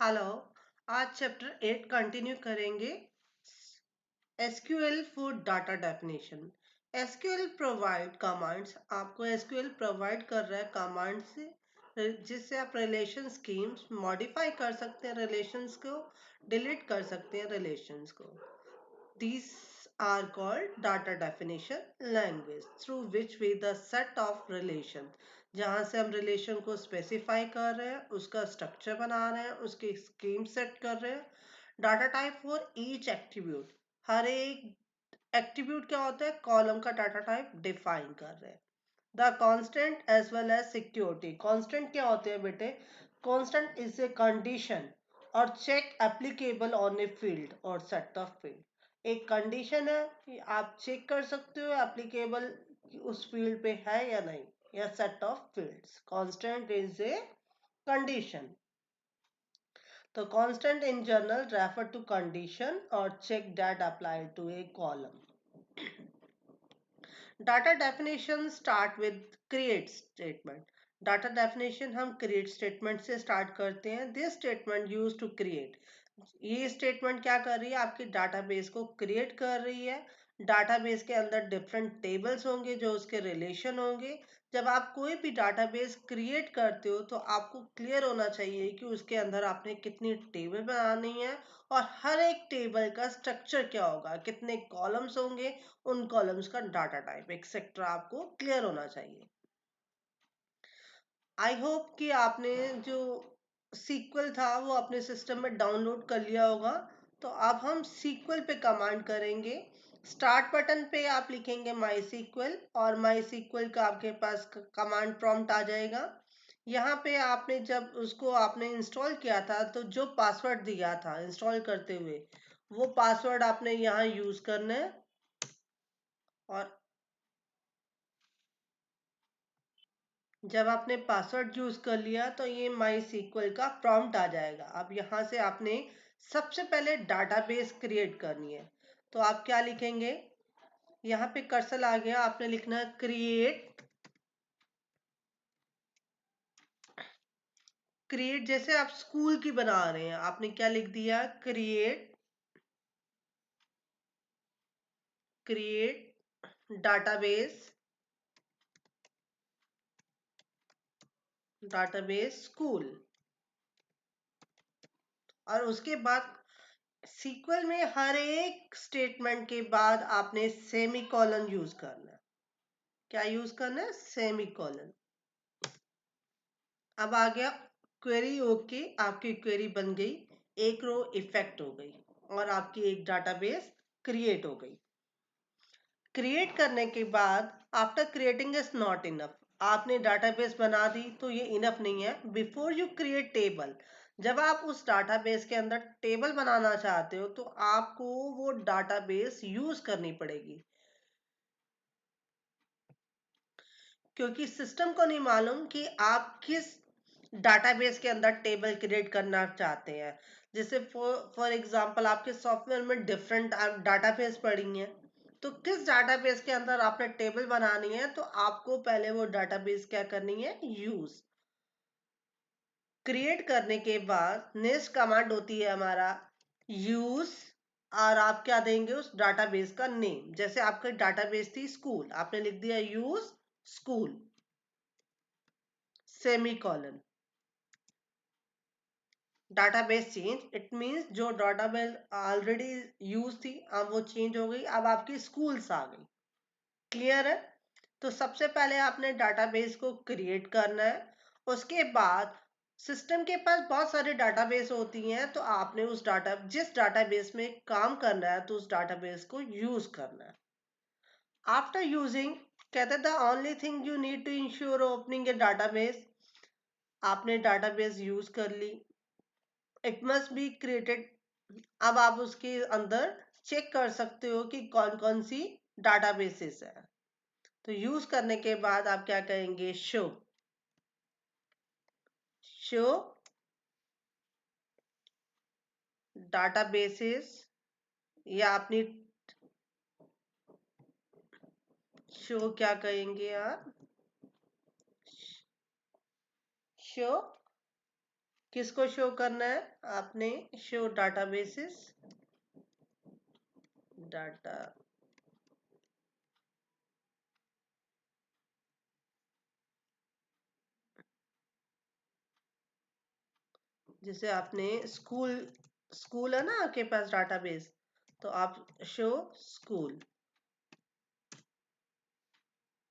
Hello. आज chapter 8 continue करेंगे। SQL for data definition. SQL provide commands, आपको SQL provide कर रहा है कमांड्स जिससे आप रिलेशन स्कीम्स मॉडिफाई कर सकते हैं, रिलेशंस को डिलीट कर सकते हैं, रिलेशंस को। These are called data definition language through which we the set of relation, जहाँ से हम रिलेशन को स्पेसिफाई कर रहे हैं, उसका स्ट्रक्चर बना रहे हैं, उसकी स्कीम सेट कर रहे हैं। Data type for each attribute, हर एक एट्रीब्यूट क्या होता है, कॉलम का डाटा टाइप डिफाइन कर रहे हैं। The constant as well as security, constant क्या होते हैं बेटे, कांस्टेंट इज ए कंडीशन और check applicable on a field or set of field. एक कंडीशन है कि आप चेक कर सकते हो एप्लीकेबल उस फील्ड पे है या नहीं, या set of fields. Constant is a condition. तो constant in general refer to condition और check that apply to a column. Data definition start with create statement. Data definition हम क्रिएट स्टेटमेंट से स्टार्ट करते हैं। This statement use to create, ये statement क्या कर रही है, आपके डाटाबेस को क्रिएट कर रही है। डाटाबेस के अंदर डिफरेंट टेबल्स होंगे जो उसके रिलेशन होंगे। जब आप कोई भी डाटाबेस क्रिएट करते हो तो आपको क्लियर होना चाहिए कि उसके अंदर आपने कितनी टेबल बनानी है और हर एक टेबल का स्ट्रक्चर क्या होगा, कितने कॉलम्स होंगे, उन कॉलम्स का डाटा टाइप एक्सेट्रा आपको क्लियर होना चाहिए। आई होप कि आपने जो सीक्वल था वो अपने सिस्टम में डाउनलोड कर लिया होगा। तो अब हम सीक्वल पे कमांड करेंगे। स्टार्ट बटन पे आप लिखेंगे माई सीक्वल और माई सीक्वल का आपके पास कमांड प्रॉम्प्ट आ जाएगा। यहाँ पे आपने जब उसको आपने इंस्टॉल किया था तो जो पासवर्ड दिया था इंस्टॉल करते हुए वो पासवर्ड आपने यहाँ यूज करना है। और जब आपने पासवर्ड यूज कर लिया तो ये माई सीक्वल का प्रॉम्प्ट आ जाएगा। अब यहाँ से आपने सबसे पहले डाटाबेस क्रिएट करनी है। तो आप क्या लिखेंगे, यहाँ पे कर्सर आ गया, आपने लिखना है क्रिएट। क्रिएट जैसे आप स्कूल की बना रहे हैं, आपने क्या लिख दिया, create, create database, database school. और उसके बाद सीक्वल में हर एक स्टेटमेंट के बाद आपने सेमी कॉलन यूज करना है। क्या यूज करना है, सेमी कॉलन। अब आ गया क्वेरी, ओके, आपकी क्वेरी बन गई, एक रो इफेक्ट हो गई और आपकी एक डाटाबेस क्रिएट हो गई। क्रिएट करने के बाद after creating is not enough, आपने डाटाबेस बना दी तो ये इनफ नहीं है। बिफोर यू क्रिएट टेबल, जब आप उस डाटाबेस के अंदर टेबल बनाना चाहते हो तो आपको वो डाटाबेस यूज करनी पड़ेगी, क्योंकि सिस्टम को नहीं मालूम कि आप किस डाटाबेस के अंदर टेबल क्रिएट करना चाहते हैं। जैसे फॉर एग्जांपल आपके सॉफ्टवेयर में डिफरेंट डाटाबेस पड़ी हैं, तो किस डाटाबेस के अंदर आपने टेबल बनानी है तो आपको पहले वो डाटाबेस क्या करनी है, यूज। क्रिएट करने के बाद नेक्स्ट कमांड होती है हमारा यूज, और आप क्या देंगे उस डाटाबेस का नेम। जैसे आपकी डाटाबेस थी स्कूल, आपने लिख दिया use school, semicolon. Database change, it means जो डाटाबेस ऑलरेडी यूज थी अब वो चेंज हो गई, अब आपकी स्कूल्स आ गई। क्लियर है। तो सबसे पहले आपने डाटाबेस को क्रिएट करना है। उसके बाद सिस्टम के पास बहुत सारे डाटाबेस होती हैं, तो आपने उस डाटा जिस डाटाबेस में काम करना है तो उस डाटाबेस को यूज करना है। आफ्टर यूजिंग, कहते हैं the only thing you need to ensure opening a database, आपने डाटाबेस यूज कर ली, इट मस्ट बी क्रिएटेड। अब आप उसके अंदर चेक कर सकते हो कि कौन कौन सी डाटाबेसेस है। तो यूज करने के बाद आप क्या करेंगे, शो, शो डाटाबेसेस, या अपनी शो क्या कहेंगे आप, शो किसको शो करना है आपने? शो डाटाबेसेस, डाटा, जैसे आपने स्कूल, स्कूल है ना आपके पास डाटाबेस, तो आप शो स्कूल,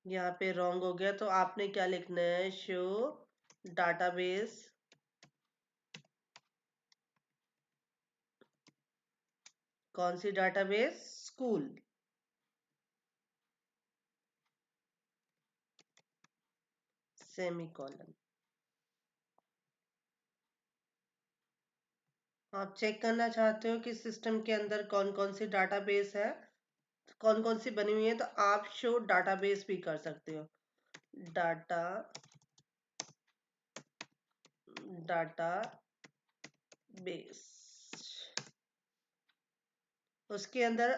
यहाँ पे रॉन्ग हो गया, तो आपने क्या लिखना है? शो डाटाबेस, कौन सी डाटाबेस? School, semicolon. आप चेक करना चाहते हो कि सिस्टम के अंदर कौन कौन सी डाटाबेस है, कौन कौन सी बनी हुई है, तो आप शो डाटाबेस भी कर सकते हो। डाटा, डाटा बेस, उसके अंदर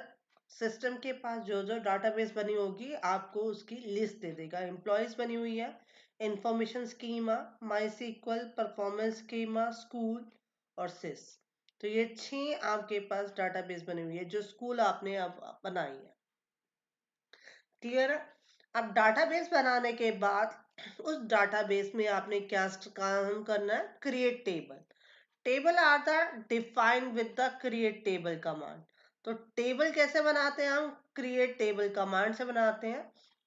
सिस्टम के पास जो जो डाटाबेस बनी होगी आपको उसकी लिस्ट दे देगा। एम्प्लॉयज बनी हुई है, इंफॉर्मेशन स्कीमा, माई सीक्वल, परफॉर्मेंस स्कीमा, स्कूल और सिस। तो ये 6 आपके पास डाटाबेस बनी हुई है जो स्कूल आपने अब बनाई है। क्लियर है? अब डाटाबेस बनाने के बाद उस डाटाबेस में आपने क्या काम करना है? Create table. Table are the defined with the create table command. तो टेबल कैसे बनाते हैं हम? क्रिएट टेबल कमांड से बनाते हैं।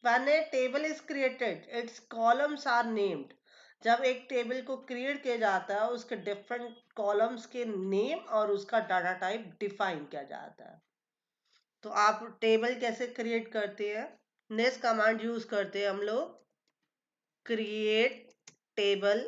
When a table is created its columns are named. जब एक टेबल को क्रिएट किया जाता है उसके डिफरेंट कॉलम्स के नेम और उसका डाटा टाइप डिफाइन किया जाता है। तो आप टेबल कैसे क्रिएट करते हैं? नेक्स्ट कमांड यूज करते हैं हम लोग, क्रिएट टेबल।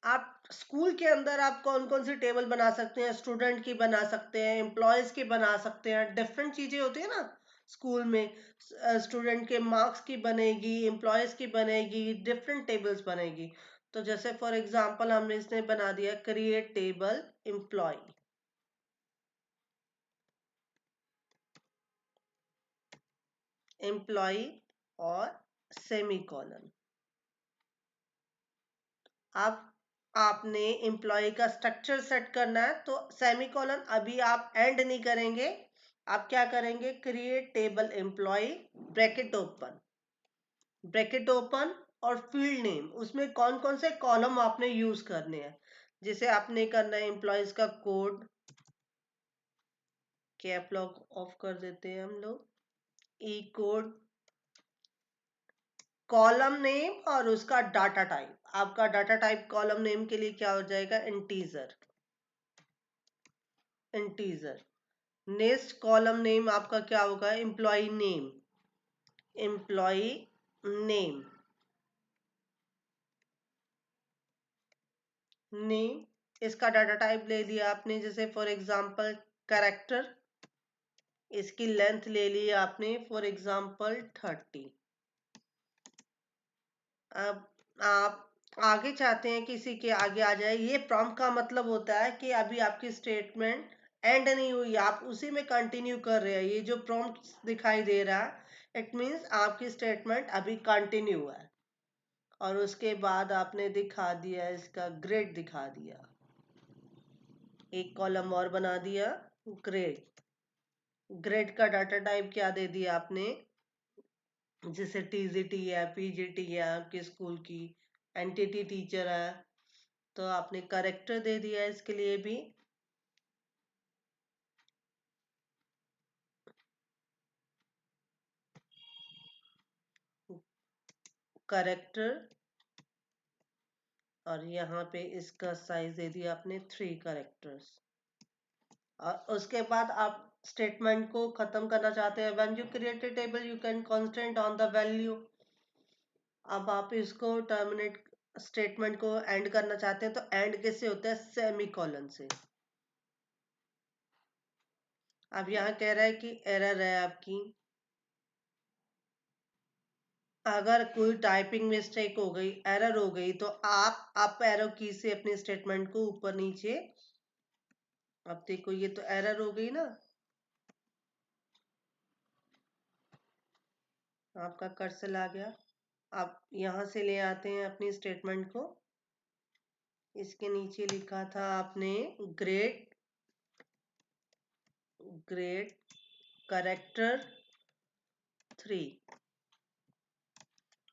आप स्कूल के अंदर आप कौन कौन सी टेबल बना सकते हैं? स्टूडेंट की बना सकते हैं, एम्प्लॉयज की बना सकते हैं, डिफरेंट चीजें होती है ना स्कूल में। स्टूडेंट के मार्क्स की बनेगी, एम्प्लॉयज की बनेगी, डिफरेंट टेबल्स बनेगी। तो जैसे फॉर एग्जांपल हमने इसने बना दिया क्रिएट टेबल एम्प्लॉय, एम्प्लॉय और सेमीकोलन। अब आपने एम्प्लॉय का स्ट्रक्चर सेट करना है, तो सेमीकोलन अभी आप एंड नहीं करेंगे। आप क्या करेंगे? Create table employ, bracket open, bracket open, और फील्ड नेम, उसमें कौन कौन से कॉलम आपने यूज करने हैं। जैसे आपने करना है एम्प्लॉयज का कोड, कैप लॉक ऑफ कर देते हैं हम लोग, ई कोड, कॉलम नेम और उसका डाटा टाइप। आपका डाटा टाइप कॉलम नेम के लिए क्या हो जाएगा? Integer, integer. Next column name आपका क्या होगा? Employ name, employ name, name. इसका डाटा टाइप ले लिया आपने, जैसे फॉर एग्जांपल कैरेक्टर, इसकी लेंथ ले ली आपने फॉर एग्जांपल 30। अब आप आगे चाहते हैं कि इसी के आगे आ जाए, ये प्रॉम्प्ट का मतलब होता है कि अभी आपकी स्टेटमेंट एंड नहीं हुई, आप उसी में कंटिन्यू कर रहे हैं। ये जो प्रॉम्प्ट दिखाई दे रहा है इट मीन्स आपकी स्टेटमेंट अभी कंटिन्यू है। और उसके बाद आपने दिखा दिया, इसका ग्रेड दिखा दिया, एक कॉलम और बना दिया, ग्रेड। ग्रेड का डाटा टाइप क्या दे दिया आपने? जैसे टीजीटी है, पीजीटी है आपके स्कूल की, एंटिटी टीचर है, तो आपने करेक्टर दे दिया इसके लिए भी, करेक्टर। और यहाँ पे इसका साइज दे दिया आपने 3 करेक्टर्स। और उसके बाद आप स्टेटमेंट को खत्म करना चाहते हैं। When you create a table you can constant on the value. अब आप इसको टर्मिनेट, स्टेटमेंट को एंड करना चाहते हैं, तो एंड कैसे होता है? सेमी कॉलन से। अब यहाँ कह रहा है कि एरर है आपकी, अगर कोई टाइपिंग मिस्टेक हो गई, एरर हो गई, तो आप अप एरो की से अपने स्टेटमेंट को ऊपर नीचे, अब देखो ये तो एरर हो गई ना, आपका कर्सर आ गया। अब यहाँ से ले आते हैं अपनी स्टेटमेंट को। इसके नीचे लिखा था आपने ग्रेड करेक्टर 3।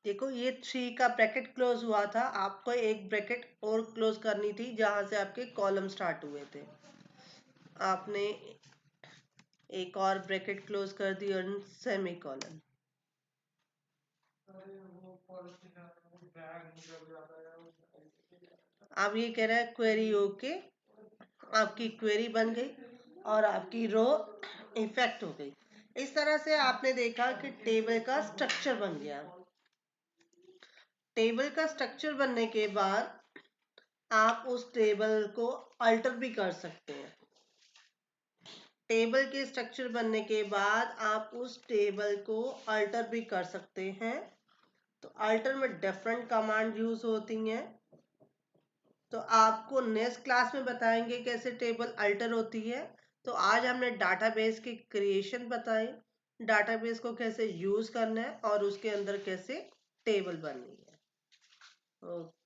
देखो ये 3 का ब्रैकेट क्लोज हुआ था, आपको एक ब्रैकेट और क्लोज करनी थी जहां से आपके कॉलम स्टार्ट हुए थे। आपने एक और ब्रैकेट क्लोज कर दी और सेमी कॉलन। अब ये कह रहा है क्वेरी ओके, आपकी क्वेरी बन गई और आपकी रो इफेक्ट हो गई। इस तरह से आपने देखा कि टेबल का स्ट्रक्चर बन गया। टेबल का स्ट्रक्चर बनने के बाद आप उस टेबल को अल्टर भी कर सकते हैं। टेबल के स्ट्रक्चर बनने के बाद आप उस टेबल को अल्टर भी कर सकते हैं। तो अल्टर में डिफरेंट कमांड यूज होती हैं। तो आपको नेक्स्ट क्लास में बताएंगे कैसे टेबल अल्टर होती है। तो आज हमने डाटाबेस की क्रिएशन बताई, डाटाबेस को कैसे यूज करना है और उसके अंदर कैसे टेबल बननी है। ओके।